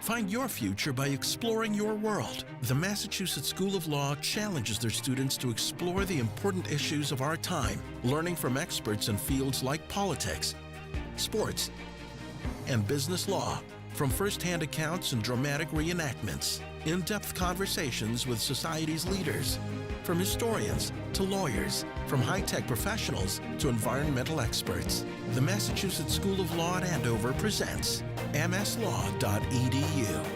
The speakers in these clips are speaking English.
Find your future by exploring your world. The Massachusetts School of Law challenges their students to explore the important issues of our time, learning from experts in fields like politics, sports, and business law. From first-hand accounts and dramatic reenactments, in-depth conversations with society's leaders, from historians to lawyers, from high-tech professionals to environmental experts. The Massachusetts School of Law at Andover presents MSLAW.edu.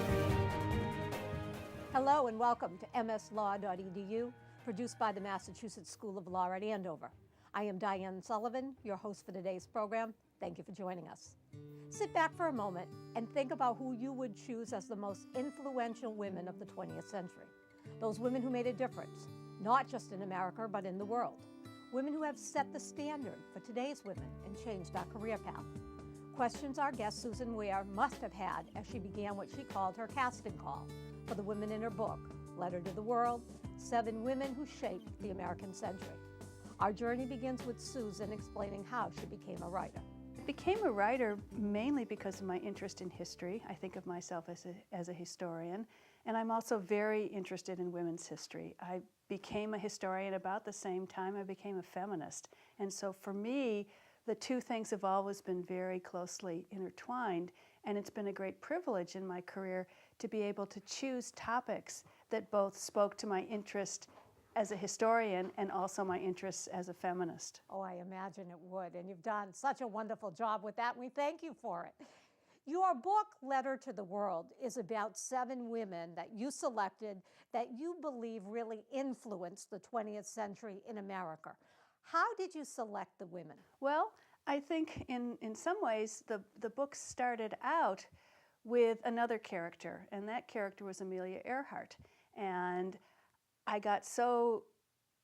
Hello and welcome to MSLAW.edu, produced by the Massachusetts School of Law at Andover. I am Diane Sullivan, your host for today's program. Thank you for joining us. Sit back for a moment and think about who you would choose as the most influential women of the 20th century. Those women who made a difference, not just in America, but in the world. Women who have set the standard for today's women and changed our career path. Questions our guest Susan Ware must have had as she began what she called her casting call for the women in her book, Letter to the World, 7 Women Who Shaped the American Century. Our journey begins with Susan explaining how she became a writer. I became a writer mainly because of my interest in history. I think of myself as a historian, and I'm also very interested in women's history. I became a historian about the same time I became a feminist. And so for me, the two things have always been very closely intertwined, and it's been a great privilege in my career to be able to choose topics that both spoke to my interest as a historian and also my interests as a feminist. Oh, I imagine it would, and you've done such a wonderful job with that, and we thank you for it. Your book, Letter to the World, is about 7 women that you selected that you believe really influenced the 20th century in America. How did you select the women? Well, I think in some ways the book started out with another character, and that character was Amelia Earhart. And I got so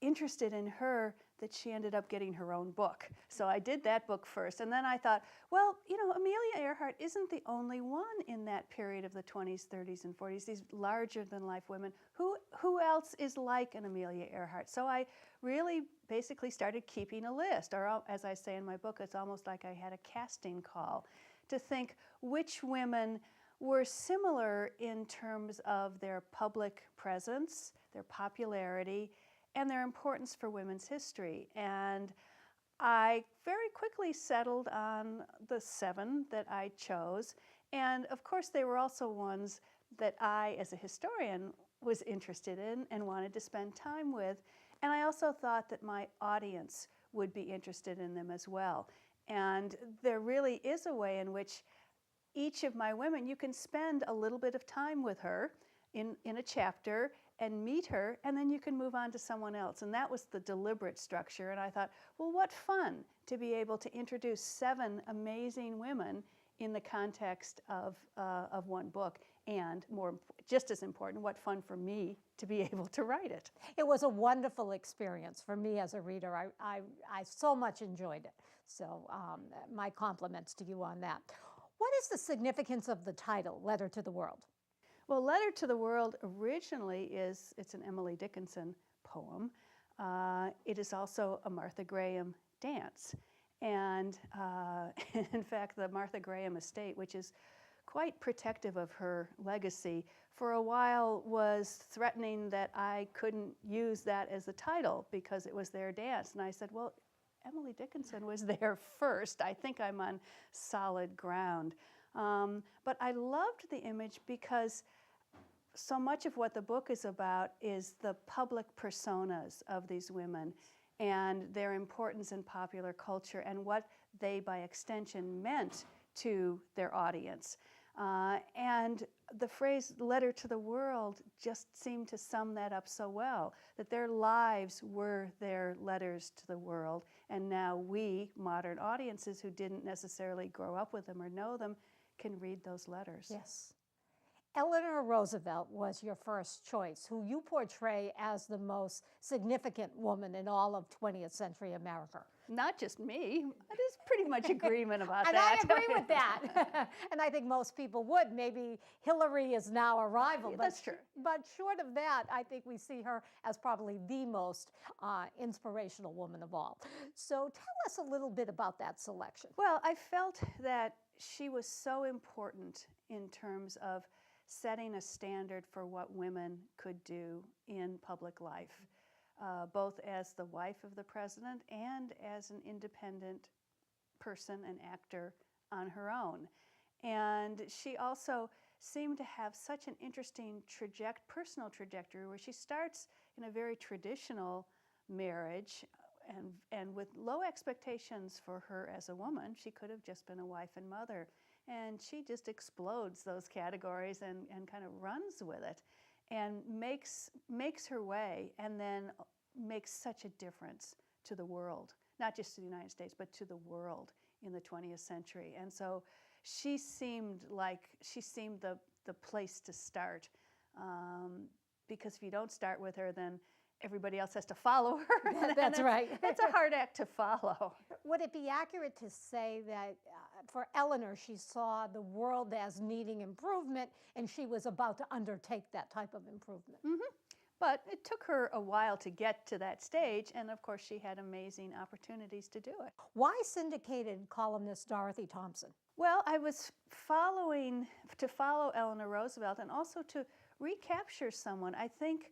interested in her that she ended up getting her own book. So I did that book first, and then I thought, well, you know, Amelia Earhart isn't the only one in that period of the 20s, 30s, and 40s, these larger-than-life women. Who else is like an Amelia Earhart? So I really basically started keeping a list, or as I say in my book, it's almost like I had a casting call to think which women were similar in terms of their public presence, their popularity, and their importance for women's history. And I very quickly settled on the 7 that I chose. And of course, they were also ones that I, as a historian, was interested in and wanted to spend time with. And I also thought that my audience would be interested in them as well. And there really is a way in which each of my women, you can spend a little bit of time with her in a chapter and meet her, and then you can move on to someone else. And that was the deliberate structure. And I thought, well, what fun to be able to introduce 7 amazing women in the context of one book, and just as important, what fun for me to be able to write it. It was a wonderful experience for me as a reader. I so much enjoyed it. So my compliments to you on that. What is the significance of the title, Letter to the World? Well, Letter to the World originally it's an Emily Dickinson poem. It is also a Martha Graham dance. And in fact, the Martha Graham estate, which is quite protective of her legacy, for a while was threatening that I couldn't use that as the title because it was their dance. And I said, well, Emily Dickinson was there first. I think I'm on solid ground. But I loved the image because so much of what the book is about is the public personas of these women and their importance in popular culture and what they, by extension, meant to their audience. And the phrase letter to the world just seemed to sum that up so well, that their lives were their letters to the world. And now we, modern audiences who didn't necessarily grow up with them or know them, can read those letters. Yes. Eleanor Roosevelt was your first choice, who you portray as the most significant woman in all of 20th century America. Not just me. There's pretty much agreement about And that. I agree with that. And I think most people would. Maybe Hillary is now a rival. But that's true. But short of that, I think we see her as probably the most inspirational woman of all. So tell us a little bit about that selection. Well, I felt that she was so important in terms of setting a standard for what women could do in public life, both as the wife of the president and as an independent person and actor on her own. And she also seemed to have such an interesting personal trajectory, where she starts in a very traditional marriage and with low expectations for her as a woman. She could have just been a wife and mother. And she just explodes those categories and kind of runs with it and makes her way, and then makes such a difference to the world, not just to the United States, but to the world in the 20th century. And so she seemed the place to start, because if you don't start with her, then everybody else has to follow her. That's right. It's a hard act to follow. Would it be accurate to say that for Eleanor, she saw the world as needing improvement, and she was about to undertake that type of improvement? Mm-hmm. But it took her a while to get to that stage, and of course she had amazing opportunities to do it. Why syndicated columnist Dorothy Thompson? Well, I was to follow Eleanor Roosevelt and also to recapture someone. I think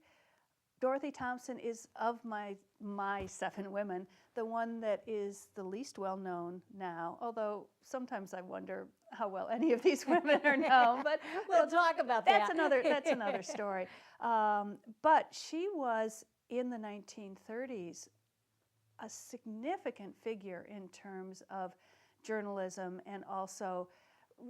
Dorothy Thompson is, of my 7 women, the one that is the least well known now, although sometimes I wonder how well any of these women are known. But we'll talk about that's that. That's another story. But she was, in the 1930s, a significant figure in terms of journalism and also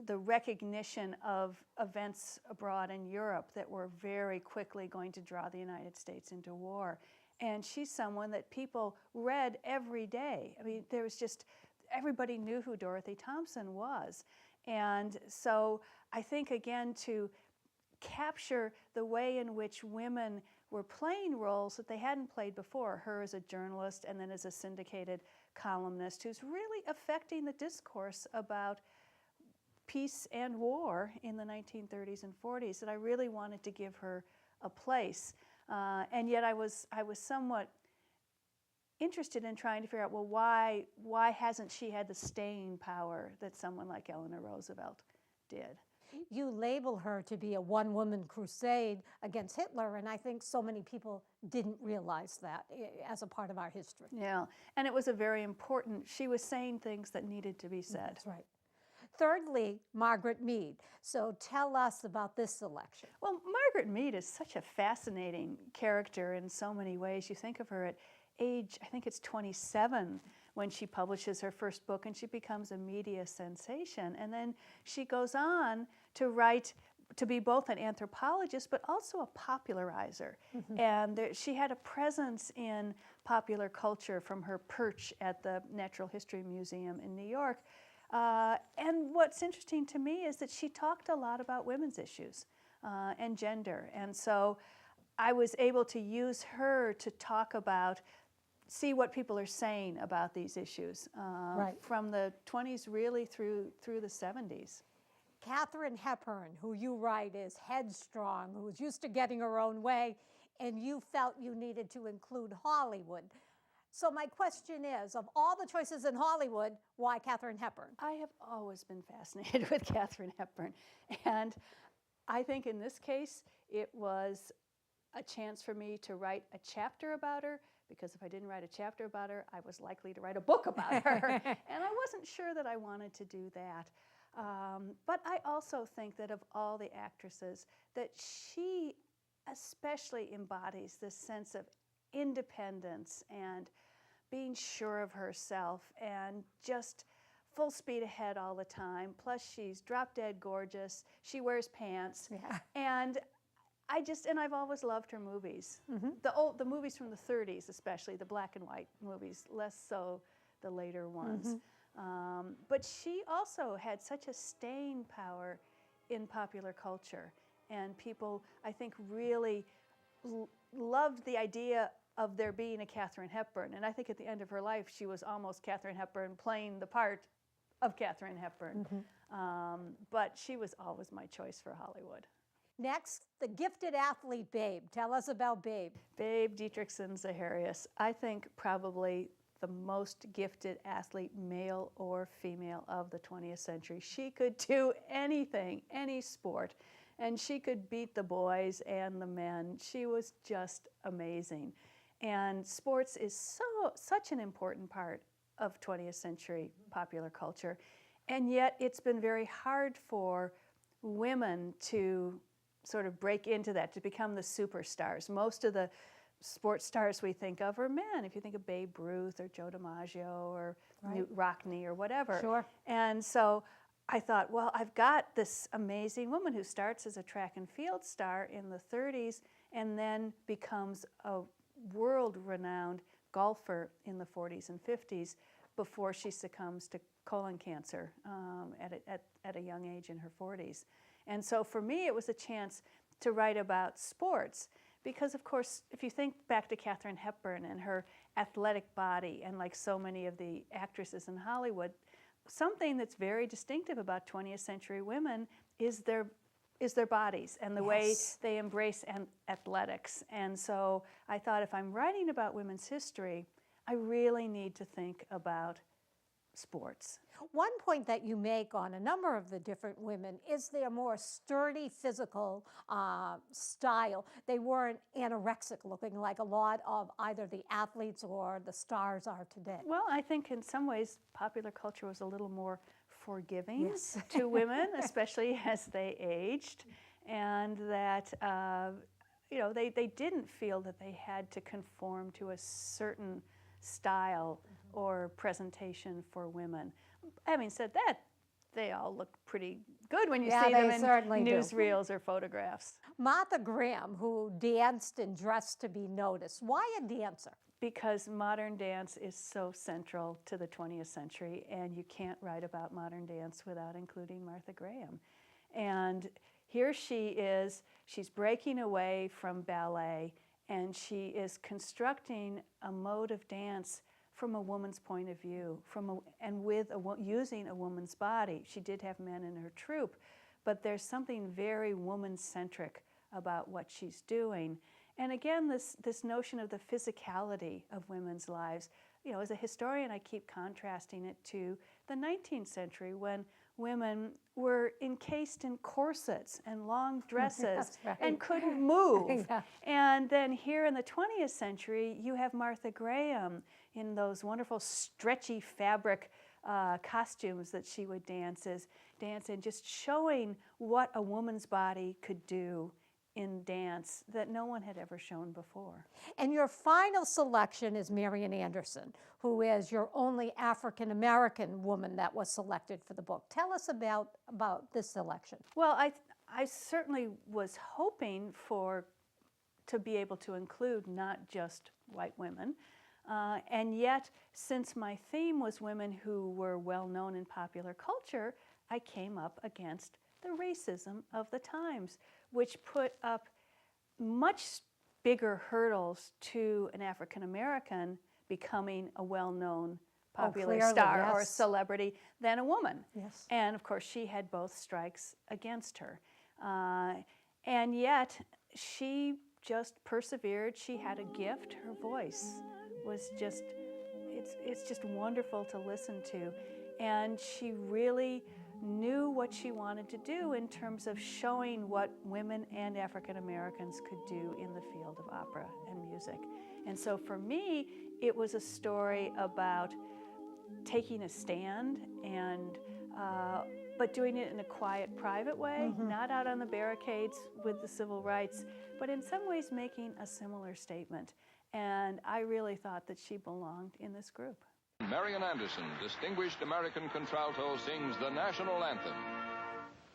the recognition of events abroad in Europe that were very quickly going to draw the United States into war. And she's someone that people read every day. I mean, there was just, everybody knew who Dorothy Thompson was. And so I think, again, to capture the way in which women were playing roles that they hadn't played before, her as a journalist and then as a syndicated columnist who's really affecting the discourse about peace and war in the 1930s and 40s, that I really wanted to give her a place. And yet I was somewhat interested in trying to figure out, well, why hasn't she had the staying power that someone like Eleanor Roosevelt did? You label her to be a one-woman crusade against Hitler, and I think so many people didn't realize that as a part of our history. Yeah, and it was a very important, she was saying things that needed to be said. That's right. Thirdly, Margaret Mead. So tell us about this selection. Well, Margaret Mead is such a fascinating character in so many ways. You think of her at age, I think it's 27, when she publishes her first book, and she becomes a media sensation. And then she goes on to write, to be both an anthropologist, but also a popularizer. Mm-hmm. And she had a presence in popular culture from her perch at the Natural History Museum in New York. And what's interesting to me is that she talked a lot about women's issues and gender. And so I was able to use her to talk about, see what people are saying about these issues right. from the 20s really through the 70s. Katharine Hepburn, who you write is headstrong, who was used to getting her own way, and you felt you needed to include Hollywood. So my question is, of all the choices in Hollywood, why Katharine Hepburn? I have always been fascinated with Katharine Hepburn. And I think in this case, it was a chance for me to write a chapter about her, because if I didn't write a chapter about her, I was likely to write a book about her. And I wasn't sure that I wanted to do that. But I also think that of all the actresses, that she especially embodies this sense of independence and being sure of herself and just full speed ahead all the time. Plus she's drop dead gorgeous. She wears pants. Yeah. And I've always loved her movies. Mm-hmm. The movies from the 30s, especially the black and white movies, less so the later ones. Mm-hmm. But she also had such a staying power in popular culture, and people, I think, really loved the idea of there being a Katharine Hepburn. And I think at the end of her life, she was almost Katharine Hepburn playing the part of Katharine Hepburn. Mm-hmm. But she was always my choice for Hollywood. Next, the gifted athlete Babe. Tell us about Babe. Babe Dietrichson Zaharias. I think probably the most gifted athlete, male or female, of the 20th century. She could do anything, any sport. and she could beat the boys and the men. She was just amazing. And sports is such an important part of 20th century popular culture, and yet it's been very hard for women to sort of break into that, to become the superstars. Most of the sports stars we think of are men. If you think of Babe Ruth or Joe DiMaggio or Newt Rockne or whatever. Sure. And so I thought, well, I've got this amazing woman who starts as a track and field star in the 30s and then becomes a world-renowned golfer in the 40s and 50s before she succumbs to colon cancer at a young age in her 40s. And so for me, it was a chance to write about sports because, of course, if you think back to Katharine Hepburn and her athletic body, and like so many of the actresses in Hollywood, something that's very distinctive about 20th century women is their bodies and the way they embrace athletics. And so I thought, if I'm writing about women's history, I really need to think about sports. One point that you make on a number of the different women is their more sturdy physical style. They weren't anorexic looking like a lot of either the athletes or the stars are today. Well, I think in some ways popular culture was a little more forgiving to women, especially as they aged, and that they didn't feel that they had to conform to a certain style or presentation for women. Having said that, they all look pretty good when you see them in newsreels or photographs. Martha Graham, who danced and dressed to be noticed. Why a dancer? Because modern dance is so central to the 20th century, and you can't write about modern dance without including Martha Graham. And here she is, she's breaking away from ballet, and she is constructing a mode of dance from a woman's point of view, using a woman's body. She did have men in her troupe, but there's something very woman-centric about what she's doing. And again, this notion of the physicality of women's lives. You know, as a historian, I keep contrasting it to the 19th century when women were encased in corsets and long dresses and couldn't move. And then here in the 20th century, you have Martha Graham in those wonderful stretchy fabric costumes that she would dance in, just showing what a woman's body could do in dance that no one had ever shown before. And your final selection is Marian Anderson, who is your only African-American woman that was selected for the book. Tell us about this selection. Well, I certainly was hoping to be able to include not just white women, and yet, since my theme was women who were well known in popular culture, I came up against the racism of the times, which put up much bigger hurdles to an African American becoming a well-known popular star or celebrity than a woman. And of course, she had both strikes against her. And yet, she just persevered. She had a gift. Her voice was just, it's just wonderful to listen to. And she really knew what she wanted to do in terms of showing what women and African Americans could do in the field of opera and music. And so for me, it was a story about taking a stand and but doing it in a quiet, private way, not out on the barricades with the civil rights, but in some ways making a similar statement. And I really thought that she belonged in this group. Marian Anderson, distinguished American contralto, sings the national anthem.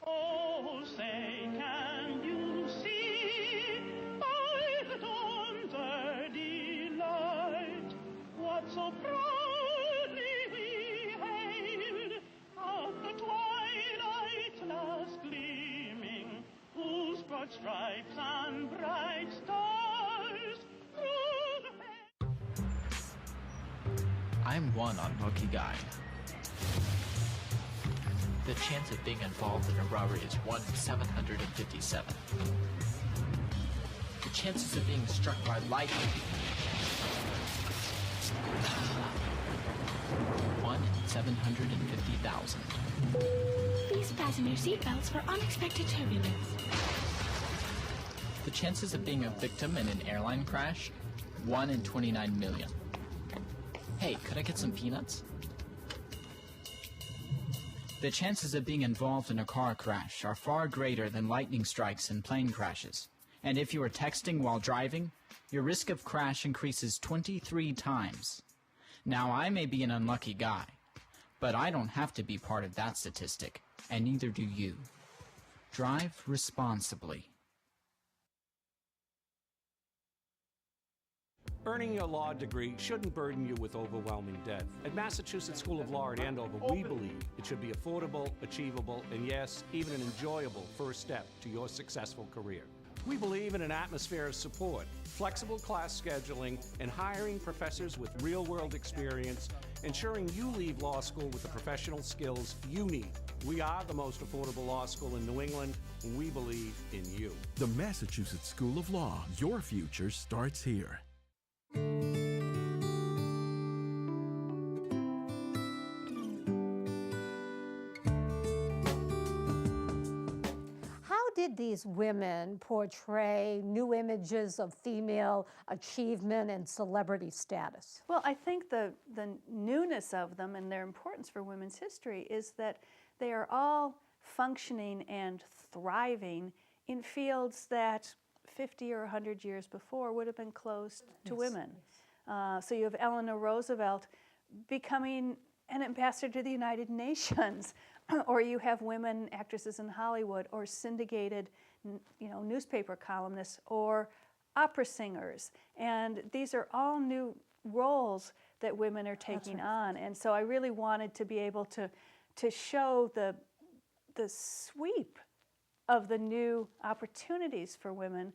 Oh, say, can you see by the dawn's early light what so proudly we hailed out the twilight's last gleaming, whose broad stripes and bright stars through the I'm one unlucky guy. The chance of being involved in a robbery is 1 in 757. The chances of being struck by lightning. 1 in 750,000. Please fasten your seatbelts for unexpected turbulence. The chances of being a victim in an airline crash? 1 in 29 million. Hey, could I get some peanuts? The chances of being involved in a car crash are far greater than lightning strikes and plane crashes. And if you are texting while driving, your risk of crash increases 23 times. Now, I may be an unlucky guy, but I don't have to be part of that statistic, and neither do you. Drive responsibly. Earning your law degree shouldn't burden you with overwhelming debt. At Massachusetts School of Law at Andover, we believe it should be affordable, achievable, and yes, even an enjoyable first step to your successful career. We believe in an atmosphere of support, flexible class scheduling, and hiring professors with real-world experience, ensuring you leave law school with the professional skills you need. We are the most affordable law school in New England, and we believe in you. The Massachusetts School of Law. Your future starts here. How did these women portray new images of female achievement and celebrity status? Well, I think the newness of them and their importance for women's history is that they are all functioning and thriving in fields that 50 or 100 years before would have been closed to women. So you have Eleanor Roosevelt becoming an ambassador to the United Nations, or you have women actresses in Hollywood, or syndicated, newspaper columnists, or opera singers. And these are all new roles that women are taking on. And so I really wanted to be able to show the sweep of the new opportunities for women,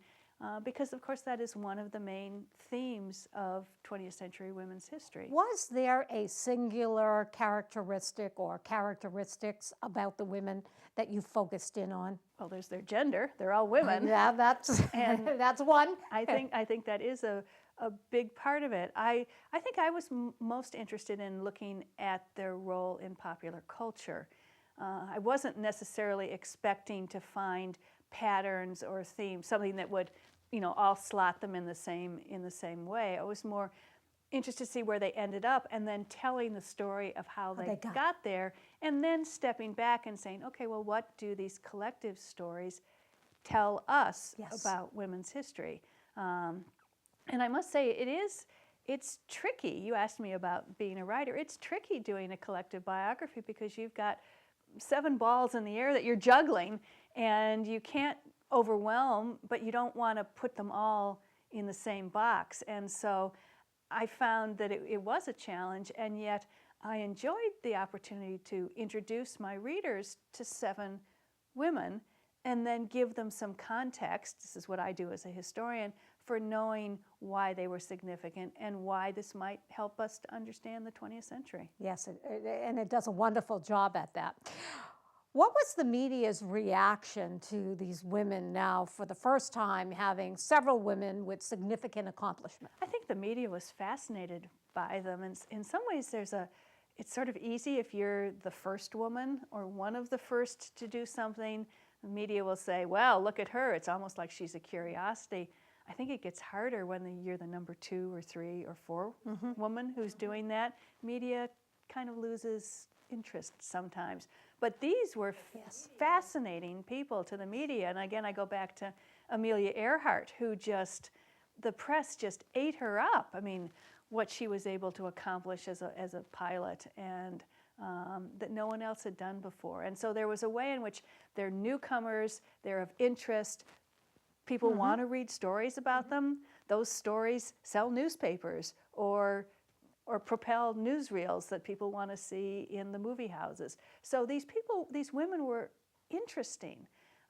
because of course that is one of the main themes of 20th century women's history. Was there a singular characteristic or characteristics about the women that you focused in on? Well, there's their gender. They're all women. Yeah, that's And that's one. I think that is a big part of it. I think I was most interested in looking at their role in popular culture. I wasn't necessarily expecting to find patterns or themes, something that would, all slot them in the same way. I was more interested to see where they ended up, and then telling the story of how they got there, and then stepping back and saying, okay, well, what do these collective stories tell us about women's history? And I must say, it's tricky. You asked me about being a writer. It's tricky doing a collective biography because you've got 7 balls in the air that you're juggling, and you can't overwhelm, but you don't want to put them all in the same box. And so I found that it was a challenge, and yet I enjoyed the opportunity to introduce my readers to 7 women and then give them some context. This is what I do as a historian, for knowing why they were significant and why this might help us to understand the 20th century. Yes, and it does a wonderful job at that. What was the media's reaction to these women now, for the first time, having several women with significant accomplishment? I think the media was fascinated by them. And in some ways, it's sort of easy if you're the first woman or one of the first to do something. The media will say, well, look at her. It's almost like she's a curiosity. I think it gets harder when you're the number 2 or 3 or 4 woman who's doing that. Media kind of loses interest sometimes. But these were fascinating people to the media. And again, I go back to Amelia Earhart, who the press just ate her up. I mean, what she was able to accomplish as a pilot, and that no one else had done before. And so there was a way in which they're newcomers, they're of interest. People want to read stories about them. Those stories sell newspapers or propel newsreels that people want to see in the movie houses. So these women were interesting.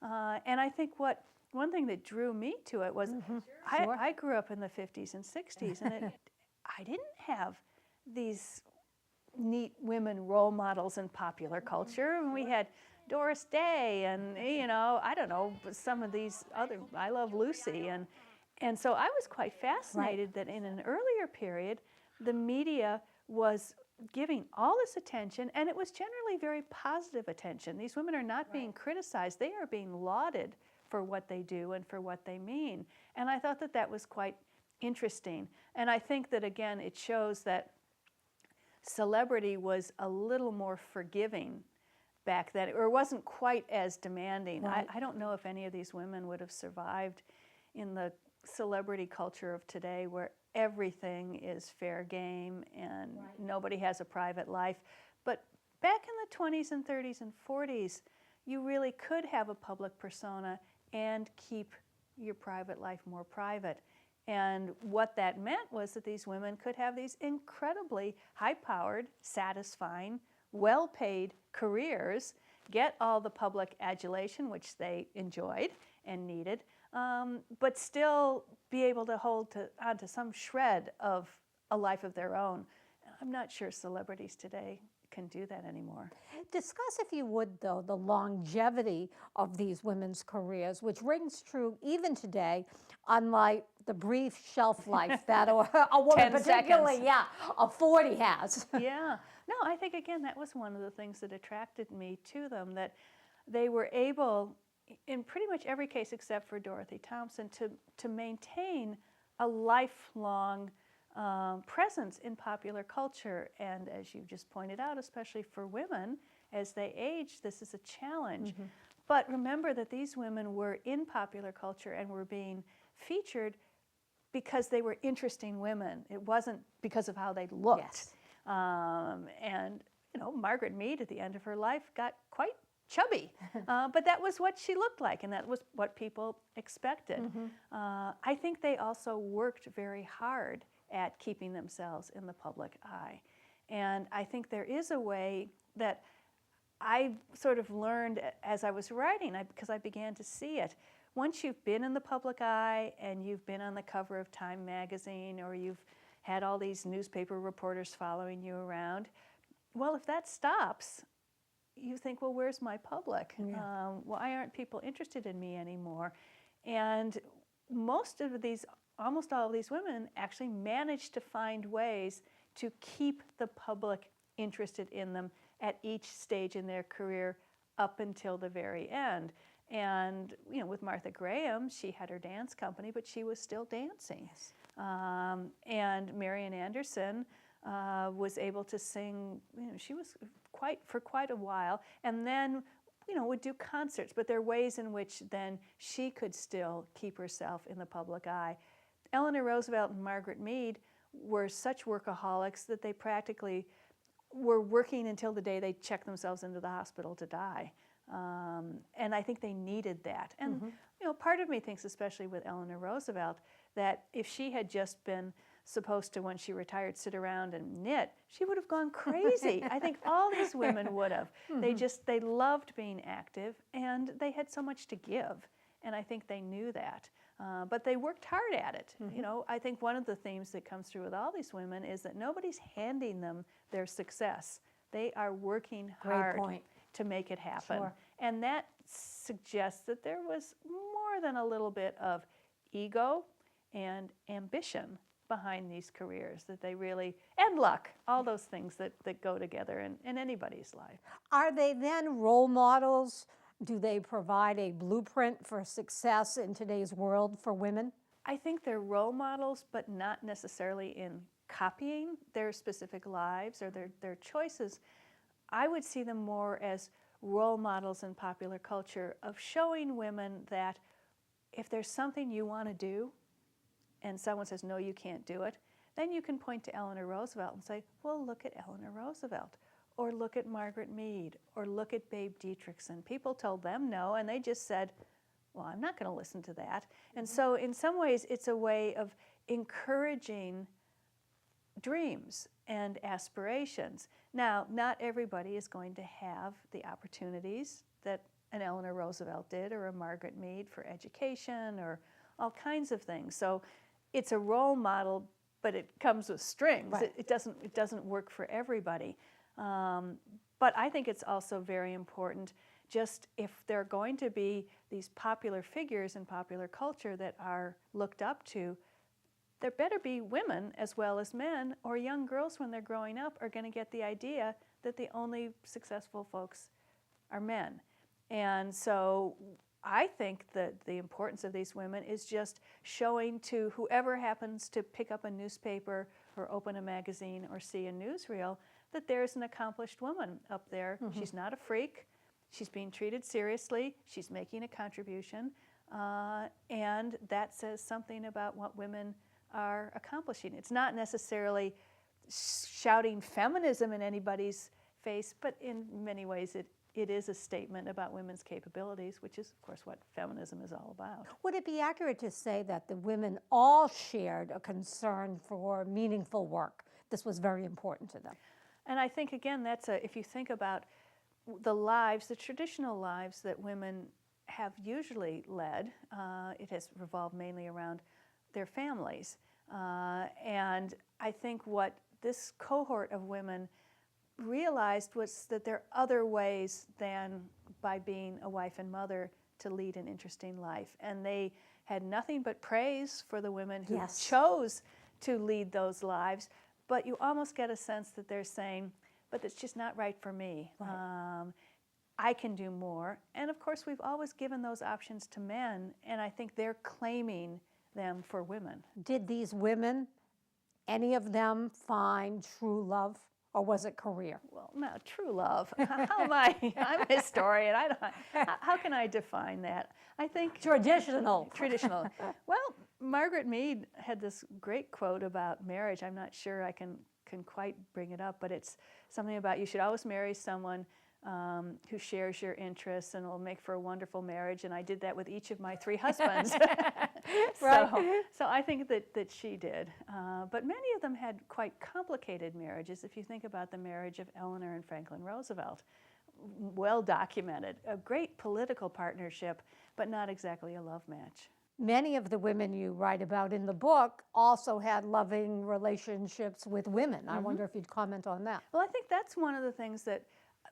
And I think one thing that drew me to it was I grew up in the 50s and 60s, and I didn't have these neat women role models in popular culture. And we had Doris Day and, I don't know, some of these other, I Love Lucy. And so I was quite fascinated that in an earlier period, the media was giving all this attention, and it was generally very positive attention. These women are not being criticized. They are being lauded for what they do and for what they mean. And I thought that that was quite interesting. And I think that, again, it shows that celebrity was a little more forgiving back then, or wasn't quite as demanding. I don't know if any of these women would have survived in the celebrity culture of today, where everything is fair game and nobody has a private life. But back in the 20s and 30s and 40s, you really could have a public persona and keep your private life more private. And what that meant was that these women could have these incredibly high-powered, satisfying, well-paid careers, get all the public adulation, which they enjoyed and needed, but still be able to hold onto some shred of a life of their own. I'm not sure celebrities today can do that anymore. Discuss, if you would, though, the longevity of these women's careers, which rings true even today, unlike the brief shelf life that a woman, 10 particularly, seconds. a 40 has. Yeah. No, I think, again, that was one of the things that attracted me to them, that they were able, in pretty much every case except for Dorothy Thompson, to maintain a lifelong presence in popular culture. And as you just pointed out, especially for women, as they age, this is a challenge. But remember that these women were in popular culture and were being featured because they were interesting women. It wasn't because of how they looked. Yes. And, you know, Margaret Mead at the end of her life got quite chubby, but that was what she looked like, and that was what people expected. I think they also worked very hard at keeping themselves in the public eye. And I think there is a way that I sort of learned as I was writing, because I began to see it. Once you've been in the public eye and you've been on the cover of Time magazine, or you've had all these newspaper reporters following you around, well, if that stops, you think, well, where's my public? Why aren't people interested in me anymore? And almost all of these women actually managed to find ways to keep the public interested in them at each stage in their career up until the very end. And, you know, with Martha Graham, she had her dance company, but she was still dancing. Yes. And Marian Anderson was able to sing, you know, she was for quite a while, and then, you know, would do concerts, but there are ways in which then she could still keep herself in the public eye. Eleanor Roosevelt and Margaret Mead were such workaholics that they practically were working until the day they checked themselves into the hospital to die. And I think they needed that. And, you know, part of me thinks, especially with Eleanor Roosevelt, that if she had just been supposed to, when she retired, sit around and knit, she would have gone crazy. I think all these women would have. They loved being active, and they had so much to give. And I think they knew that. But they worked hard at it. You know, I think one of the themes that comes through with all these women is that nobody's handing them their success. They are working hard to make it happen. And that suggests that there was more than a little bit of ego and ambition behind these careers, that they really, and luck, all those things that go together in anybody's life. Are they then role models? Do they provide a blueprint for success in today's world for women? I think they're role models, but not necessarily in copying their specific lives or their choices. I would see them more as role models in popular culture of showing women that if there's something you want to do and someone says, no, you can't do it, then you can point to Eleanor Roosevelt and say, well, look at Eleanor Roosevelt, or look at Margaret Mead, or look at Babe Dietrichson. People told them no, and they just said, well, I'm not going to listen to that. And so in some ways, it's a way of encouraging dreams and aspirations. Now, not everybody is going to have the opportunities that an Eleanor Roosevelt did, or a Margaret Mead, for education or all kinds of things. So it's a role model, but it comes with strings. It doesn't work for everybody. But I think it's also very important, just if there are going to be these popular figures in popular culture that are looked up to, there better be women as well as men, or young girls when they're growing up are going to get the idea that the only successful folks are men. And so I think that the importance of these women is just showing to whoever happens to pick up a newspaper or open a magazine or see a newsreel that there's an accomplished woman up there. She's not a freak. She's being treated seriously. She's making a contribution. And that says something about what women are accomplishing. It's not necessarily shouting feminism in anybody's face, but in many ways it is a statement about women's capabilities, which is, of course, what feminism is all about. Would it be accurate to say that the women all shared a concern for meaningful work? This was very important to them. And I think, again, if you think about the lives, the traditional lives that women have usually led, it has revolved mainly around their families. And I think what this cohort of women realized was that there are other ways than by being a wife and mother to lead an interesting life. And they had nothing but praise for the women who chose to lead those lives. But you almost get a sense that they're saying, but it's just not right for me. Right. I can do more. And of course, we've always given those options to men, and I think they're claiming them for women. Did these women, any of them, find true love, or was it career? Well, no, true love. How am I? I'm a historian. How can I define that? I think traditional. Traditional. Well, Margaret Mead had this great quote about marriage. I'm not sure I can quite bring it up, but it's something about you should always marry someone who shares your interests, and it will make for a wonderful marriage. And I did that with each of my 3 husbands. Right. So I think that she did. But many of them had quite complicated marriages. If you think about the marriage of Eleanor and Franklin Roosevelt, well documented, a great political partnership, but not exactly a love match. Many of the women you write about in the book also had loving relationships with women. I wonder if you'd comment on that. Well, I think that's one of the things that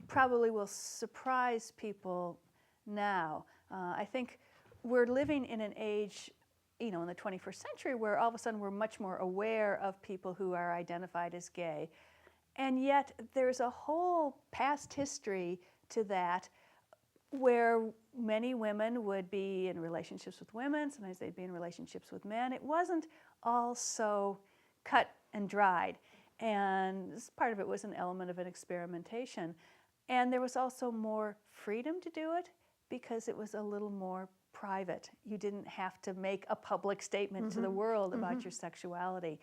probably will surprise people now. I think we're living in an age, in the 21st century, where all of a sudden we're much more aware of people who are identified as gay. And yet there's a whole past history to that where many women would be in relationships with women, sometimes they'd be in relationships with men. It wasn't all so cut and dried. And part of it was an element of an experimentation. And there was also more freedom to do it because it was a little more private. You didn't have to make a public statement to the world about your sexuality.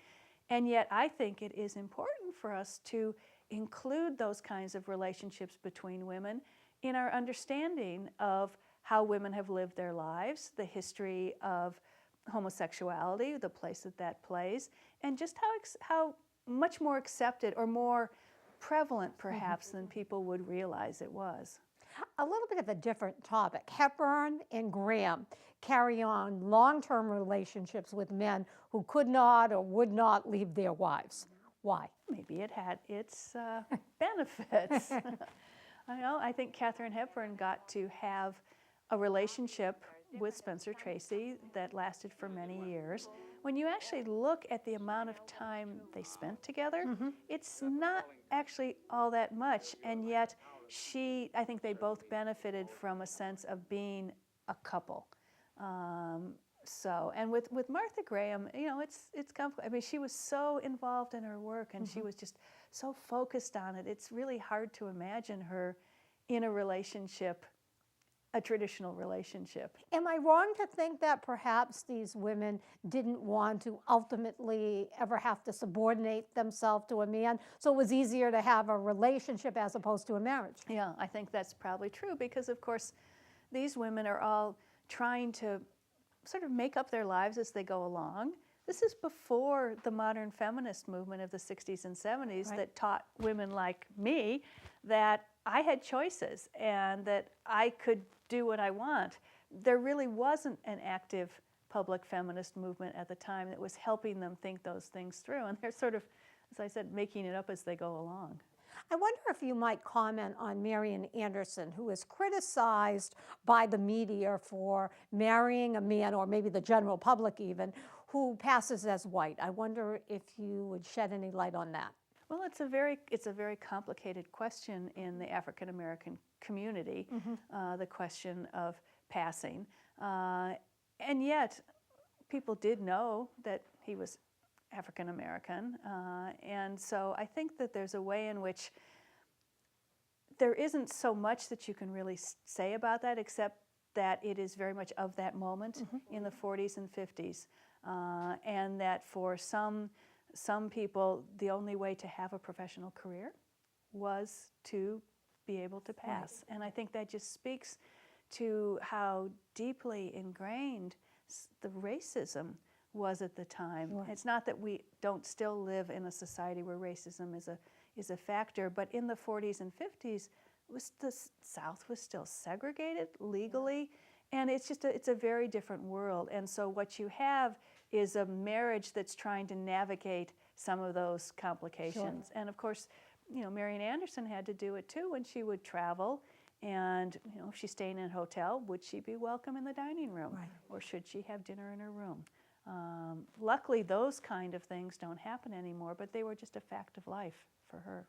And yet I think it is important for us to include those kinds of relationships between women in our understanding of how women have lived their lives, the history of homosexuality, the place that plays, and just how much more accepted or more prevalent perhaps than people would realize it was. A little bit of a different topic. Hepburn and Graham carry on long-term relationships with men who could not or would not leave their wives. Why? Maybe it had its benefits. I think Katharine Hepburn got to have a relationship with Spencer Tracy that lasted for many years. When you actually look at the amount of time they spent together, it's not actually all that much, and yet I think they both benefited from a sense of being a couple. And with Martha Graham, it's complicated. I mean, she was so involved in her work, and she was just so focused on it. It's really hard to imagine her in a relationship, a traditional relationship. Am I wrong to think that perhaps these women didn't want to ultimately ever have to subordinate themselves to a man, so it was easier to have a relationship as opposed to a marriage? Yeah, I think that's probably true because, of course, these women are all trying to sort of make up their lives as they go along. This is before the modern feminist movement of the 60s and 70s that taught women like me that I had choices and that I could do what I want. There really wasn't an active public feminist movement at the time that was helping them think those things through. And they're sort of, as I said, making it up as they go along. I wonder if you might comment on Marian Anderson, who is criticized by the media for marrying a man, or maybe the general public even, who passes as white. I wonder if you would shed any light on that. Well, it's a very complicated question in the African American community, the question of passing, and yet people did know that he was African American, and so I think that there's a way in which there isn't so much that you can really say about that, except that it is very much of that moment in the 40s and 50s, and that for some people, the only way to have a professional career was to be able to pass. Right. And I think that just speaks to how deeply ingrained the racism was at the time. Right. It's not that we don't still live in a society where racism is a factor, but in the 40s and 50s, the South was still segregated legally, and it's a very different world. And so what you have is a marriage that's trying to navigate some of those complications. Sure. And of course, Marian Anderson had to do it too when she would travel, and if she's staying in a hotel, would she be welcome in the dining room? Right. Or should she have dinner in her room? Luckily, those kind of things don't happen anymore, but they were just a fact of life for her.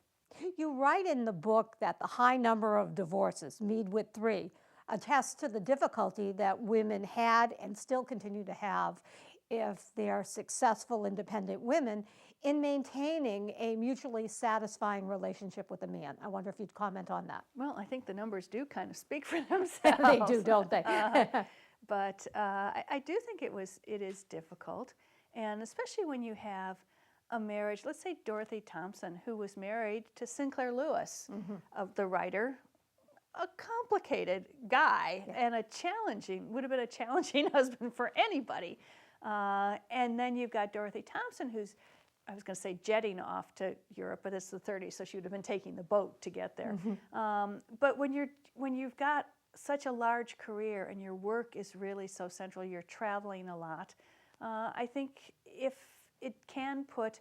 You write in the book that the high number of divorces, Mead with 3, attests to the difficulty that women had and still continue to have if they're successful independent women in maintaining a mutually satisfying relationship with a man. I wonder if you'd comment on that. Well, I think the numbers do kind of speak for themselves. They do, don't they? But I do think it is difficult, and especially when you have a marriage. Let's say Dorothy Thompson, who was married to Sinclair Lewis, of the writer, a complicated guy, and would have been a challenging husband for anybody. And then you've got Dorothy Thompson, who's, I was going to say jetting off to Europe, but it's the 30s, so she would have been taking the boat to get there. But when you've got such a large career and your work is really so central, you're traveling a lot, I think if it can put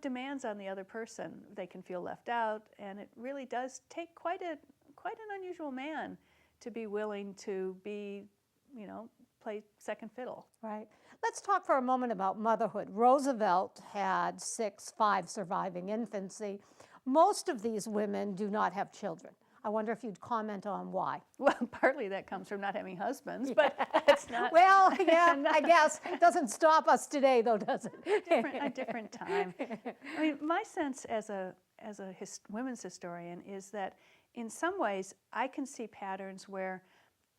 demands on the other person. They can feel left out, and it really does take quite an unusual man to be willing to play second fiddle. Right. Let's talk for a moment about motherhood. Roosevelt had 5 surviving infancy. Most of these women do not have children. I wonder if you'd comment on why. Well, partly that comes from not having husbands, but that's not... Well, yeah, I guess. It doesn't stop us today, though, does it? A different time. I mean, my sense as a women's historian is that in some ways I can see patterns where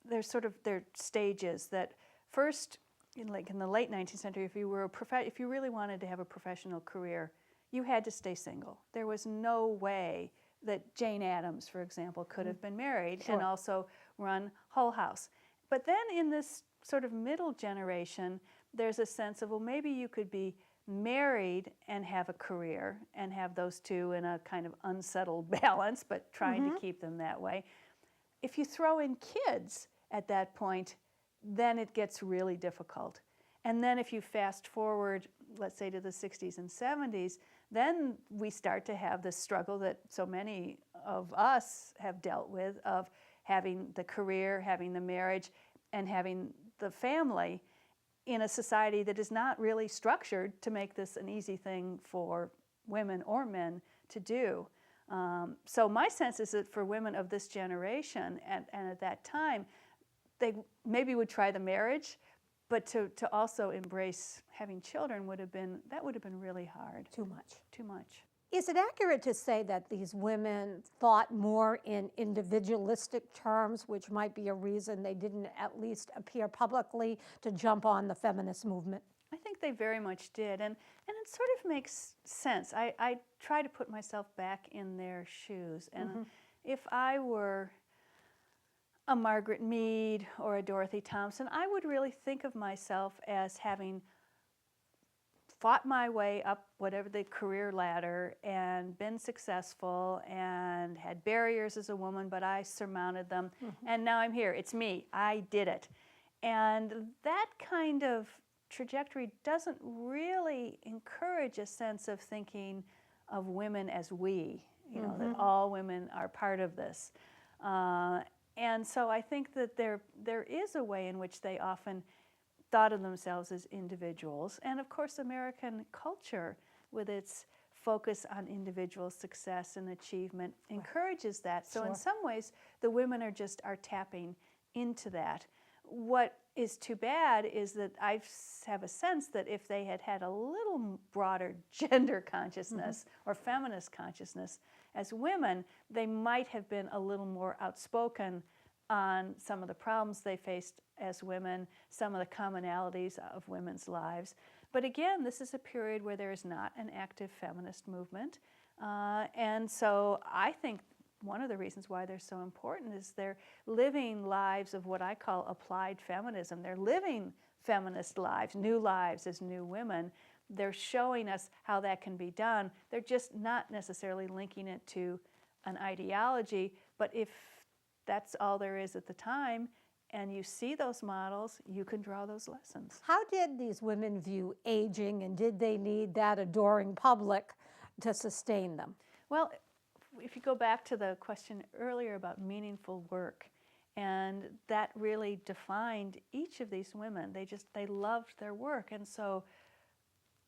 there's there are stages that first, in the late 19th century, if you really wanted to have a professional career, you had to stay single. There was no way that Jane Addams, for example, could have been married and also run Hull House. But then in this sort of middle generation, there's a sense of, well, maybe you could be married and have a career and have those two in a kind of unsettled balance, but trying to keep them that way. If you throw in kids at that point, then it gets really difficult. And then if you fast forward, let's say to the 60s and 70s, then we start to have this struggle that so many of us have dealt with of having the career, having the marriage, and having the family in a society that is not really structured to make this an easy thing for women or men to do. So my sense is that for women of this generation and at that time, they maybe would try the marriage, but to also embrace having children would have been really hard. Too much. Too much. Is it accurate to say that these women thought more in individualistic terms, which might be a reason they didn't at least appear publicly to jump on the feminist movement? I think they very much did, and it sort of makes sense. I try to put myself back in their shoes, and if I were a Margaret Mead or a Dorothy Thompson, I would really think of myself as having fought my way up whatever the career ladder and been successful and had barriers as a woman, but I surmounted them. And now I'm here. It's me. I did it. And that kind of trajectory doesn't really encourage a sense of thinking of women as we, that all women are part of this. And so I think that there is a way in which they often thought of themselves as individuals. And of course, American culture, with its focus on individual success and achievement, encourages that. So in some ways, the women are tapping into that. What is too bad is that I have a sense that if they had had a little broader gender consciousness or feminist consciousness as women, they might have been a little more outspoken on some of the problems they faced as women, some of the commonalities of women's lives. But again, this is a period where there is not an active feminist movement. And so I think one of the reasons why they're so important is they're living lives of what I call applied feminism. They're living feminist lives as new women. They're showing us how that can be done. They're just not necessarily linking it to an ideology, but if that's all there is at the time, and you see those models, you can draw those lessons. How did these women view aging, and did they need that adoring public to sustain them? Well, if you go back to the question earlier about meaningful work, and that really defined each of these women. They loved their work, and so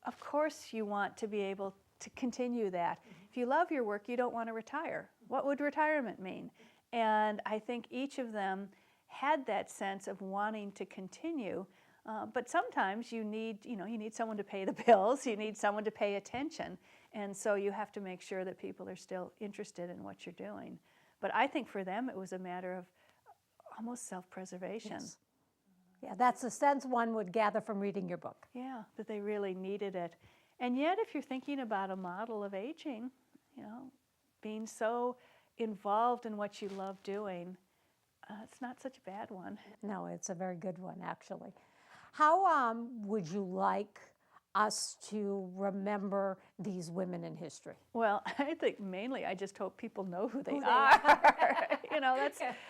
of course you want to be able to continue that. If you love your work, you don't want to retire. What would retirement mean? And I think each of them had that sense of wanting to continue, but sometimes you need someone to pay the bills, you need someone to pay attention, and so you have to make sure that people are still interested in what you're doing. But I think for them it was a matter of almost self-preservation. Yes. Yeah, that's the sense one would gather from reading your book. Yeah, that they really needed it. And yet if you're thinking about a model of aging, being so involved in what you love doing, it's not such a bad one. No, it's a very good one, actually. How would you like us to remember these women in history? Well, I think mainly I just hope people know who they are.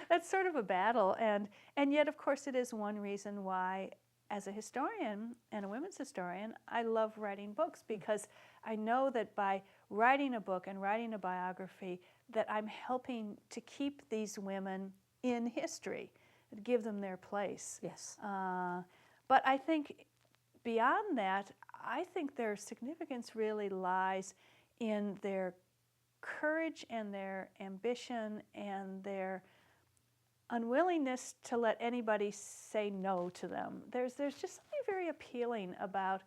That's sort of a battle. And yet, of course, it is one reason why, as a historian and a women's historian, I love writing books, because I know that by writing a book and writing a biography, that I'm helping to keep these women in history, give them their place. Yes. But I think beyond that, I think their significance really lies in their courage and their ambition and their unwillingness to let anybody say no to them. There's just something very appealing about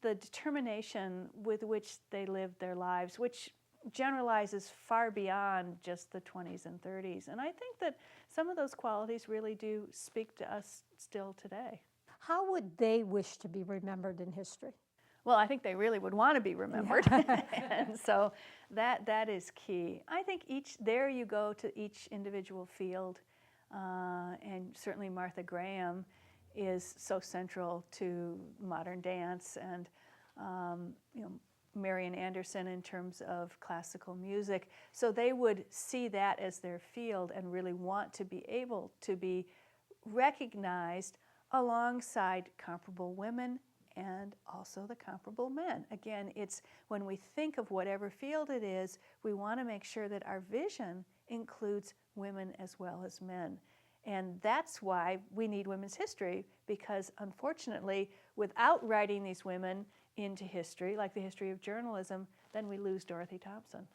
the determination with which they lived their lives, which generalizes far beyond just the 20s and 30s. And I think that some of those qualities really do speak to us still today. How would they wish to be remembered in history? Well, I think they really would want to be remembered. And so that is key. I think there you go to each individual field. And certainly Martha Graham is so central to modern dance, and Marian Anderson in terms of classical music. So they would see that as their field and really want to be able to be recognized alongside comparable women and also the comparable men. Again, it's when we think of whatever field it is, we want to make sure that our vision includes women as well as men. And that's why we need women's history, because unfortunately, without writing these women into history, like the history of journalism, then we lose Dorothy Thompson.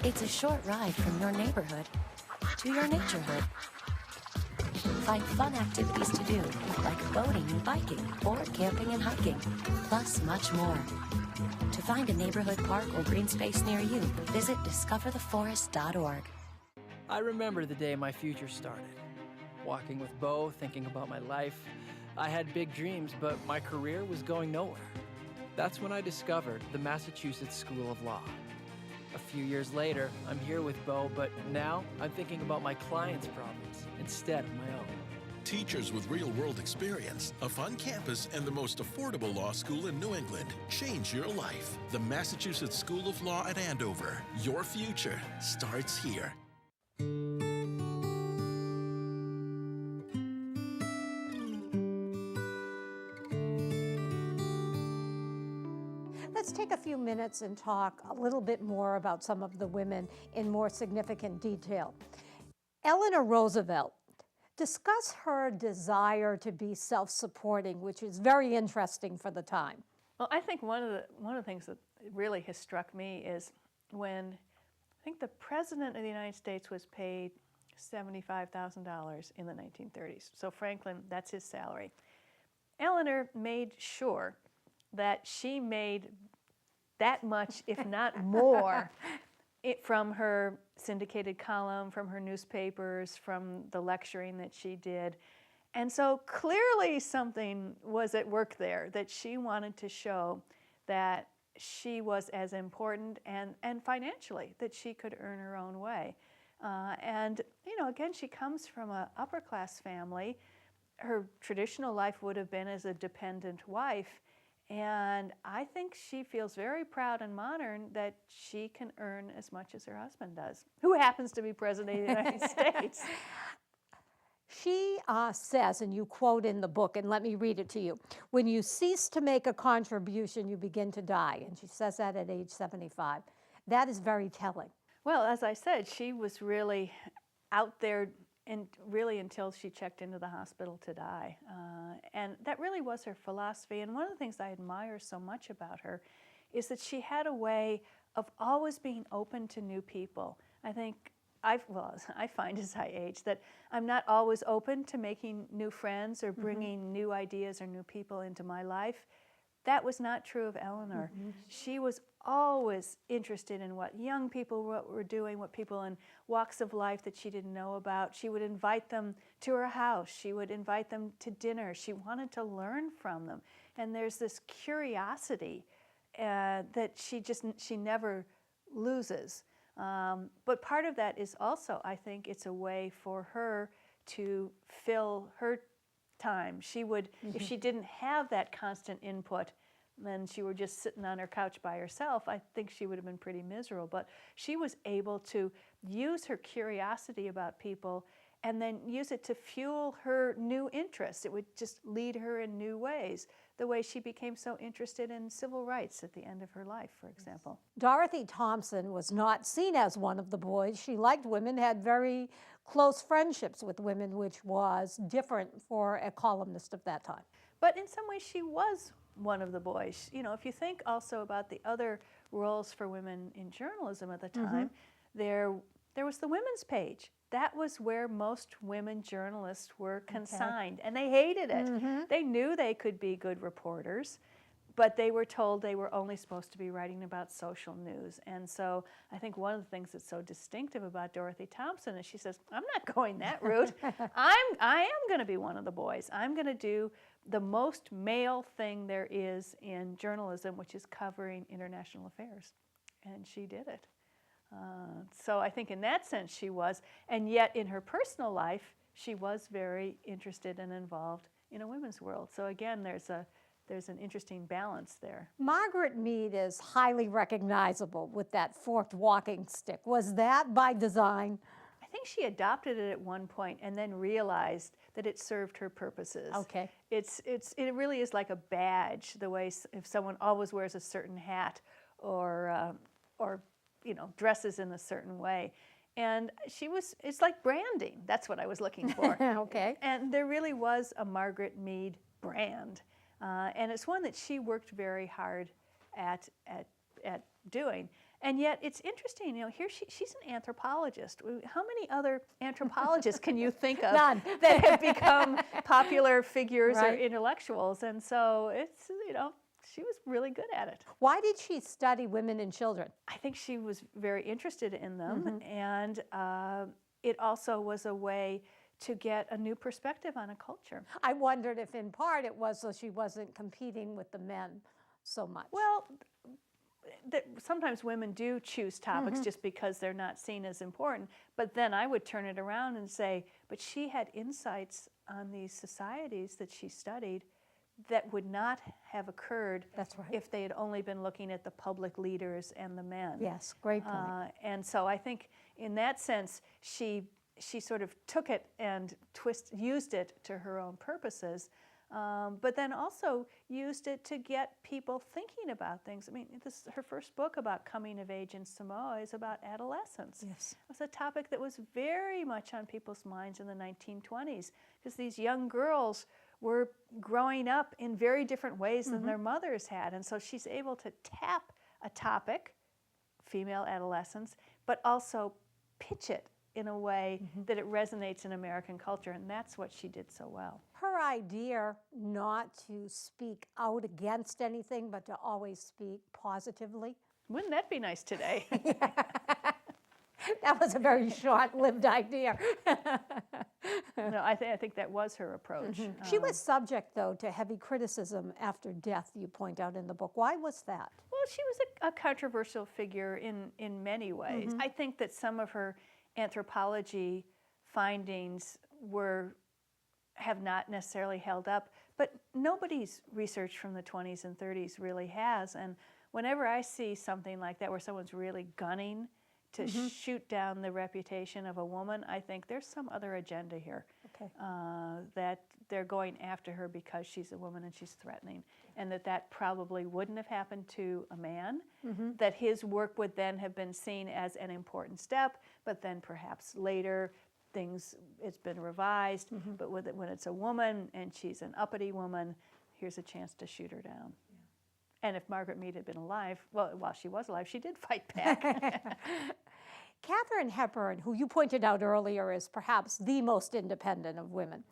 It's a short ride from your neighborhood to your naturehood. Find fun activities to do, like boating and biking, or camping and hiking, plus much more. To find a neighborhood park or green space near you, visit discovertheforest.org. I remember the day my future started. Walking with Bo, thinking about my life. I had big dreams, but my career was going nowhere. That's when I discovered the Massachusetts School of Law. A few years later, I'm here with Bo, but now I'm thinking about my clients' problems instead of my own. Teachers with real-world experience, a fun campus, and the most affordable law school in New England. Change your life. The Massachusetts School of Law at Andover. Your future starts here. Let's take a few minutes and talk a little bit more about some of the women in more significant detail. Eleanor Roosevelt. Discuss her desire to be self-supporting, which is very interesting for the time. Well, I think one of the things that really has struck me is when I think the President of the United States was paid $75,000 in the 1930s. So Franklin, that's his salary. Eleanor made sure that she made that much, if not more, from her syndicated column, from her newspapers, from the lecturing that she did. And so clearly something was at work there, that she wanted to show that she was as important and financially, that she could earn her own way. And, you know, again, she comes from an upper class family. Her traditional life would have been as a dependent wife. And I think she feels very proud and modern that she can earn as much as her husband does, who happens to be President of the United States. She says, and you quote in the book, and let me read it to you, when you cease to make a contribution, you begin to die. And she says that at age 75. That is very telling. Well, as I said, she was really out there and really until she checked into the hospital to die. And that really was her philosophy. And one of the things I admire so much about her is that she had a way of always being open to new people. I think, I find as I age that I'm not always open to making new friends or bringing new ideas or new people into my life. That was not true of Eleanor. She was always interested in what young people were doing, what people in walks of life that she didn't know about. She would invite them to her house. She would invite them to dinner. She wanted to learn from them. And there's this curiosity that she never loses. But part of that is also, I think, it's a way for her to fill her time. She would, if she didn't have that constant input, then she were just sitting on her couch by herself, I think she would have been pretty miserable. But she was able to use her curiosity about people and then use it to fuel her new interests. It would just lead her in new ways, the way she became so interested in civil rights at the end of her life, for example. Dorothy Thompson was not seen as one of the boys. She liked women, had very close friendships with women, which was different for a columnist of that time. But in some ways, she was one of the boys. You know, if you think also about the other roles for women in journalism at the time, there was the women's page. That was where most women journalists were consigned, and they hated it. They knew they could be good reporters, but they were told they were only supposed to be writing about social news. And so I think one of the things that's so distinctive about Dorothy Thompson is she says, I'm not going that route. I am going to be one of the boys. I'm going to do the most male thing there is in journalism, which is covering international affairs. And she did it. So I think in that sense she was, and yet in her personal life, she was very interested and involved in a women's world. So again, there's an interesting balance there. Margaret Mead is highly recognizable with that forked walking stick. Was that by design? I think she adopted it at one point and then realized that it served her purposes. Okay. It really is like a badge, the way if someone always wears a certain hat or you know, dresses in a certain way. And it's like branding. That's what I was looking for. Okay. And there really was a Margaret Mead brand. And it's one that she worked very hard at doing. And yet it's interesting, here she's an anthropologist. How many other anthropologists can you think of None. that have become popular figures or Right. intellectuals? And so it's, she was really good at it. Why did she study women and children? I think she was very interested in them, and it also was a way to get a new perspective on a culture. I wondered if in part it was so she wasn't competing with the men so much. Well, sometimes women do choose topics just because they're not seen as important, but then I would turn it around and say, but she had insights on these societies that she studied that would not have occurred That's right. if they had only been looking at the public leaders and the men. Yes, great point. And so I think in that sense, she sort of took it and used it to her own purposes, but then also used it to get people thinking about things. I mean, her first book about coming of age in Samoa is about adolescence. Yes. It was a topic that was very much on people's minds in the 1920s, because these young girls were growing up in very different ways than their mothers had. And so she's able to tap a topic, female adolescence, but also pitch it in a way that it resonates in American culture, and that's what she did so well. Her idea not to speak out against anything, but to always speak positively. Wouldn't that be nice today? That was a very short-lived idea. No, I think that was her approach. She was subject, though, to heavy criticism after death, you point out in the book. Why was that? Well, she was a controversial figure in many ways. I think that some of her anthropology findings have not necessarily held up, but nobody's research from the 20s and 30s really has. And whenever I see something like that where someone's really gunning to shoot down the reputation of a woman, I think there's some other agenda here. Okay. That they're going after her because she's a woman and she's threatening, and that probably wouldn't have happened to a man, that his work would then have been seen as an important step, but then perhaps later it's been revised, but when it's a woman and she's an uppity woman, here's a chance to shoot her down. And if Margaret Mead had been alive, well, while she was alive, she did fight back. Katharine Hepburn, who you pointed out earlier is perhaps the most independent of women,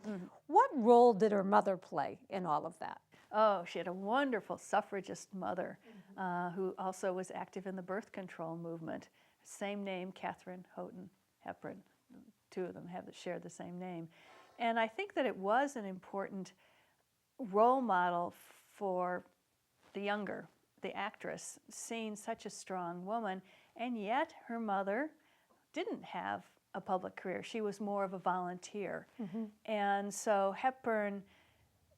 what role did her mother play in all of that? Oh, she had a wonderful suffragist mother who also was active in the birth control movement. Same name, Katharine Houghton Hepburn. Two of them share the same name. And I think that it was an important role model for the actress, seeing such a strong woman, and yet her mother didn't have a public career. She was more of a volunteer. And so Hepburn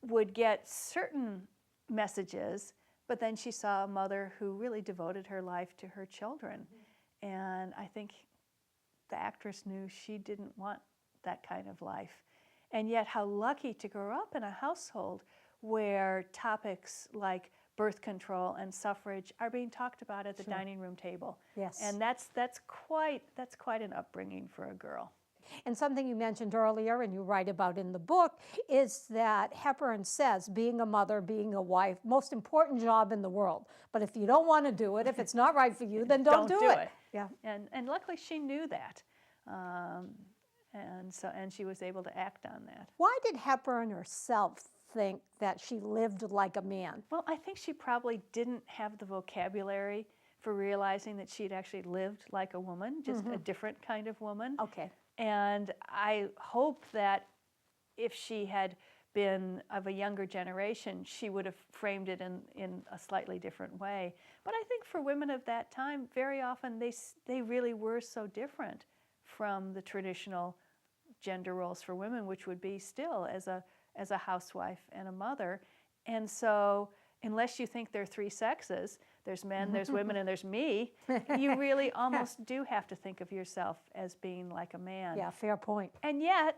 would get certain messages, but then she saw a mother who really devoted her life to her children. And I think the actress knew she didn't want that kind of life. And yet how lucky to grow up in a household where topics like birth control and suffrage are being talked about at the dining room table. Yes. And that's quite an upbringing for a girl. And something you mentioned earlier and you write about in the book is that Hepburn says being a mother, being a wife, most important job in the world. But if you don't want to do it, if it's not right for you, then don't do it. Yeah. And luckily she knew that. And she was able to act on that. Why did Hepburn herself think that she lived like a man? Well, I think she probably didn't have the vocabulary for realizing that she'd actually lived like a woman, just a different kind of woman. Okay. And I hope that if she had been of a younger generation, she would have framed it in a slightly different way. But I think for women of that time, very often they really were so different from the traditional gender roles for women, which would be still as a housewife and a mother. And so unless you think there are three sexes, there's men, there's women, and there's me, you really almost do have to think of yourself as being like a man. Yeah, fair point. And yet,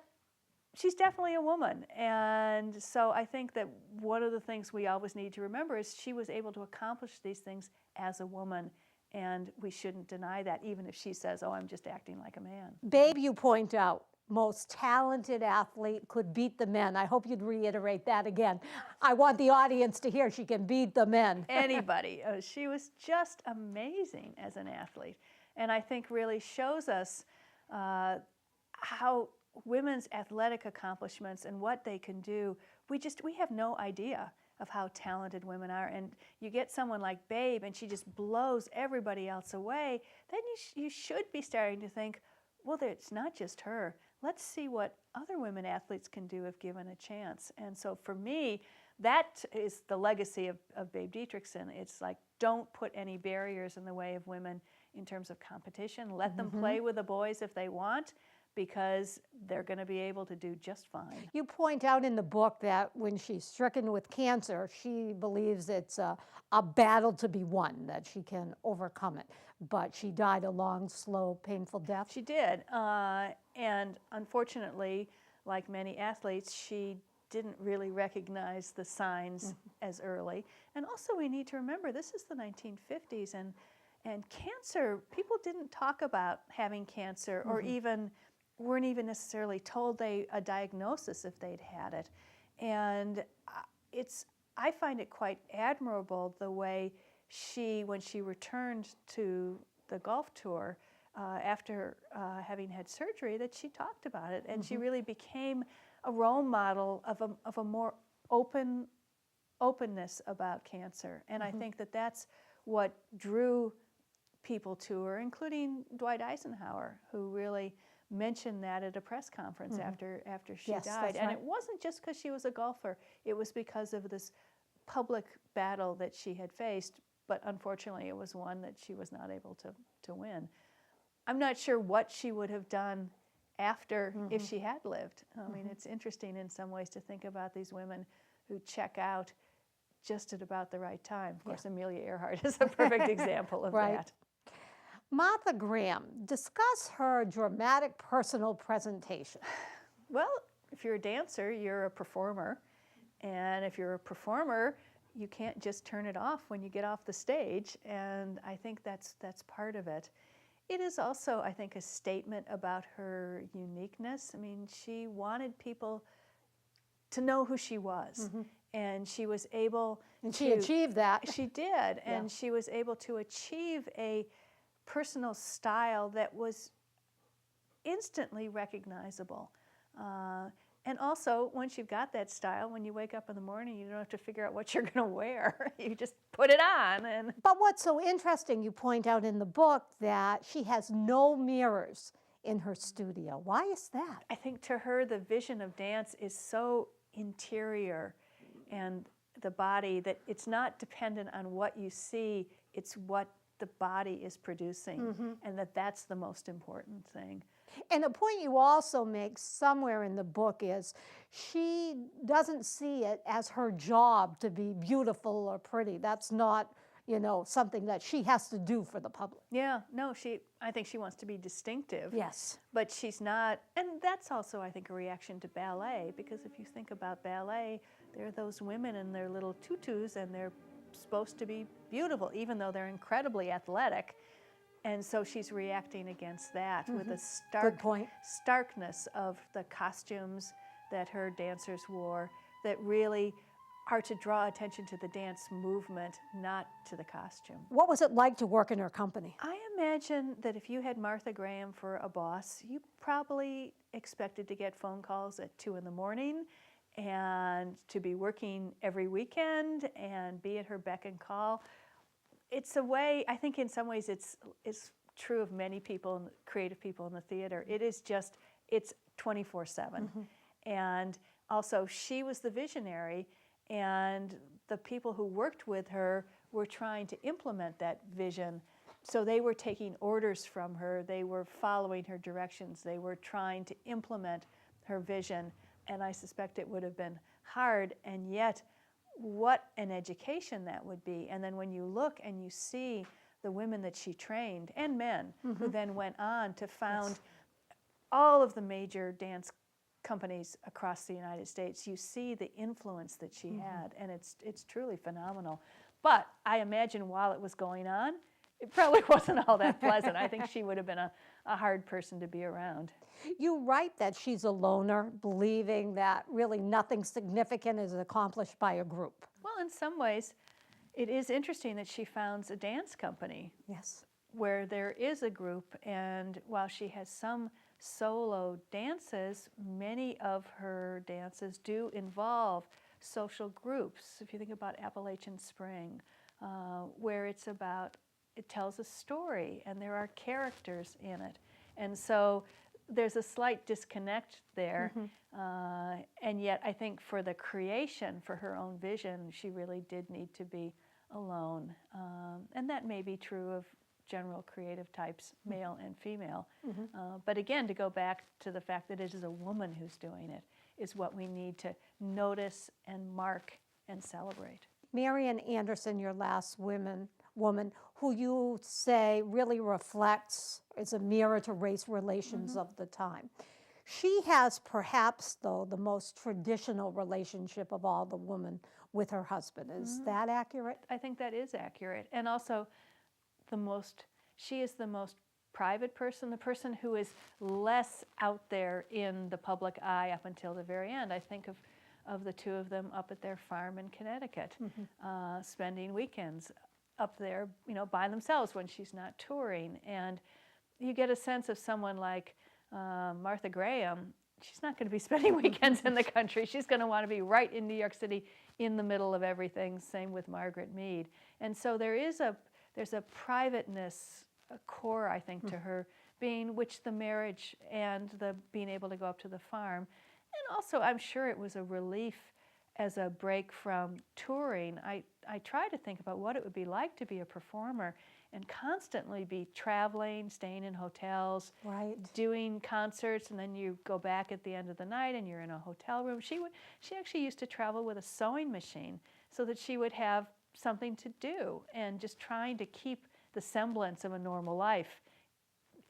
she's definitely a woman. And so I think that one of the things we always need to remember is she was able to accomplish these things as a woman, and we shouldn't deny that, even if she says, oh, I'm just acting like a man. Babe, you point out, most talented athlete could beat the men. I hope you'd reiterate that again. I want the audience to hear she can beat the men. Anybody. She was just amazing as an athlete. And I think really shows us how women's athletic accomplishments and what they can do, we have no idea of how talented women are. And you get someone like Babe and she just blows everybody else away, then you should be starting to think, well, it's not just her. Let's see what other women athletes can do if given a chance. And so for me, that is the legacy of Babe Dietrichson. It's like, don't put any barriers in the way of women in terms of competition. Let them play with the boys if they want, because they're going to be able to do just fine. You point out in the book that when she's stricken with cancer, she believes it's a battle to be won, that she can overcome it. But she died a long, slow, painful death. She did. And unfortunately, like many athletes, she didn't really recognize the signs as early. And also we need to remember, this is the 1950s, and cancer, people didn't talk about having cancer or weren't even necessarily told a diagnosis if they'd had it. And I find it quite admirable the way when she returned to the golf tour after having had surgery, that she talked about it. And she really became a role model of a more openness about cancer. And I think that's what drew people to her, including Dwight Eisenhower, who really mentioned that at a press conference after she died. And it wasn't just because she was a golfer. It was because of this public battle that she had faced, but unfortunately it was one that she was not able to win. I'm not sure what she would have done after if she had lived. I mean, it's interesting in some ways to think about these women who check out just at about the right time. Of course, Amelia Earhart is a perfect example of that. Martha Graham, discuss her dramatic personal presentation. Well, if you're a dancer, you're a performer. And if you're a performer, you can't just turn it off when you get off the stage. And I think that's part of it. It is also, I think, a statement about her uniqueness. I mean, she wanted people to know who she was. And she was able to... she achieved that. She did. And she was able to achieve a personal style that was instantly recognizable. And also, once you've got that style, when you wake up in the morning, you don't have to figure out what you're going to wear. You just put it on. But what's so interesting, you point out in the book that she has no mirrors in her studio. Why is that? I think to her, the vision of dance is so interior, and the body, that it's not dependent on what you see, it's what the body is producing, and that's the most important thing. And a point you also make somewhere in the book is she doesn't see it as her job to be beautiful or pretty. That's not, something that she has to do for the public. Yeah, no, I think she wants to be distinctive. Yes. But she's not, and that's also, I think, a reaction to ballet, because if you think about ballet, there are those women in their little tutus, and they're supposed to be beautiful, even though they're incredibly athletic. And so she's reacting against that with a starkness of the costumes that her dancers wore that really are to draw attention to the dance movement, not to the costume. What was it like to work in her company? I imagine that if you had Martha Graham for a boss, you probably expected to get phone calls at 2 in the morning and to be working every weekend and be at her beck and call. It's a way, I think in some ways it's true of many people, creative people in the theater. It is just, it's 24/7. And also she was the visionary, and the people who worked with her were trying to implement that vision. So they were taking orders from her, they were following her directions, they were trying to implement her vision. And I suspect it would have been hard, and yet what an education that would be. And then when you look and you see the women that she trained, and men, who then went on to found all of the major dance companies across the United States, you see the influence that she had, and it's truly phenomenal. But I imagine while it was going on, it probably wasn't all that pleasant. I think she would have been a hard person to be around. You write that she's a loner, believing that really nothing significant is accomplished by a group. Well, in some ways, it is interesting that she founds a dance company. Yes. Where there is a group, and while she has some solo dances, many of her dances do involve social groups. If you think about Appalachian Spring, where it tells a story and there are characters in it. And so there's a slight disconnect there. And yet I think for the creation, for her own vision, she really did need to be alone. And that may be true of general creative types, male and female. But again, to go back to the fact that it is a woman who's doing it is what we need to notice and mark and celebrate. Marian Anderson, your last woman, who you say really reflects, is a mirror to race relations of the time. She has perhaps, though, the most traditional relationship of all the women with her husband. Is that accurate? I think that is accurate. And also, she is the most private person, the person who is less out there in the public eye up until the very end. I think of the two of them up at their farm in Connecticut, spending weekends up there, by themselves when she's not touring. And you get a sense of someone like Martha Graham. She's not going to be spending weekends in the country. She's going to want to be right in New York City in the middle of everything. Same with Margaret Mead. And so there's a privateness, a core, I think, to her being, which the marriage and the being able to go up to the farm. And also, I'm sure it was a relief as a break from touring. I try to think about what it would be like to be a performer and constantly be traveling, staying in hotels, doing concerts, and then you go back at the end of the night and you're in a hotel room. She actually used to travel with a sewing machine so that she would have something to do, and just trying to keep the semblance of a normal life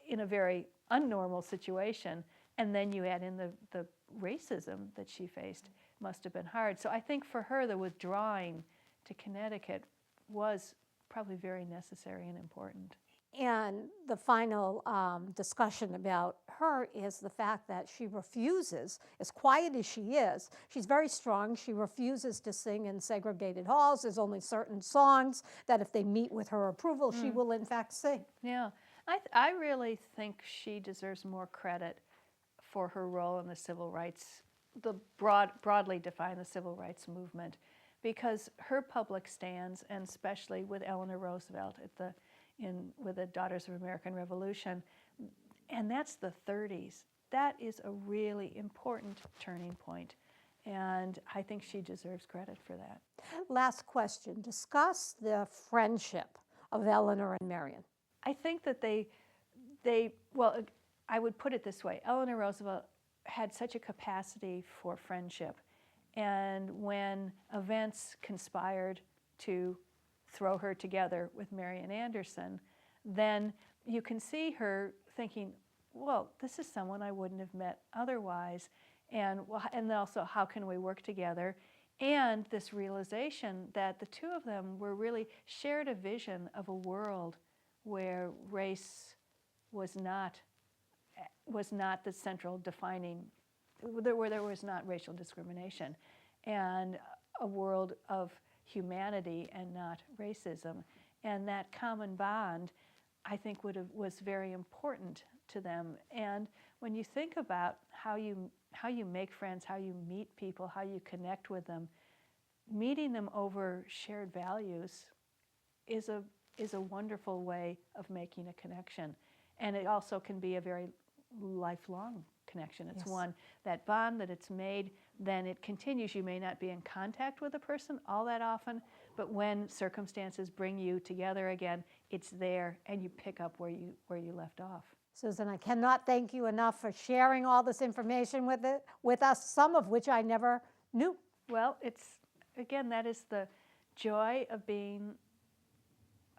in a very unnormal situation. And then you add in the racism that she faced. Must have been hard. So I think for her, the withdrawing to Connecticut was probably very necessary and important. And the final discussion about her is the fact that she refuses, as quiet as she is, she's very strong. She refuses to sing in segregated halls. There's only certain songs that if they meet with her approval, she will in fact sing. Yeah, I really think she deserves more credit for her role in the civil rights, broadly define the civil rights movement, because her public stands, and especially with Eleanor Roosevelt with the Daughters of American Revolution, and that's the 30s. That is a really important turning point, and I think she deserves credit for that. Last question. Discuss the friendship of Eleanor and Marian. I think that well, I would put it this way. Eleanor Roosevelt had such a capacity for friendship, and when events conspired to throw her together with Marian Anderson, then you can see her thinking, well, this is someone I wouldn't have met otherwise, and also how can we work together? And this realization that the two of them were really shared a vision of a world where race was not the central defining, where there was not racial discrimination, and a world of humanity and not racism. And that common bond, I think, was very important to them. And when you think about how you make friends, how you meet people, how you connect with them, meeting them over shared values is a wonderful way of making a connection. And it also can be a very lifelong connection. It's one, that bond that it's made, then it continues. You may not be in contact with a person all that often, but when circumstances bring you together again, it's there, and you pick up where you left off. Susan, I cannot thank you enough for sharing all this information with us, some of which I never knew. Well, again, that is the joy of being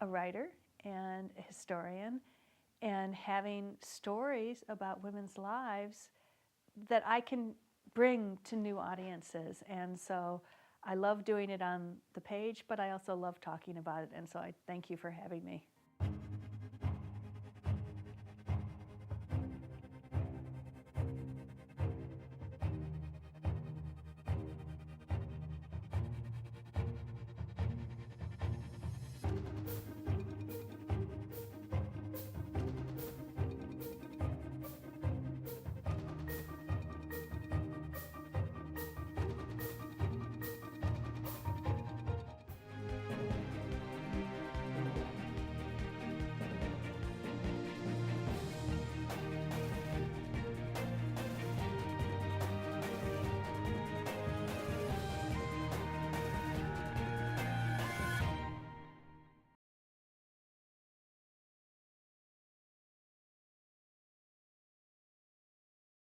a writer and a historian, and having stories about women's lives that I can bring to new audiences. And so I love doing it on the page, but I also love talking about it, and so I thank you for having me.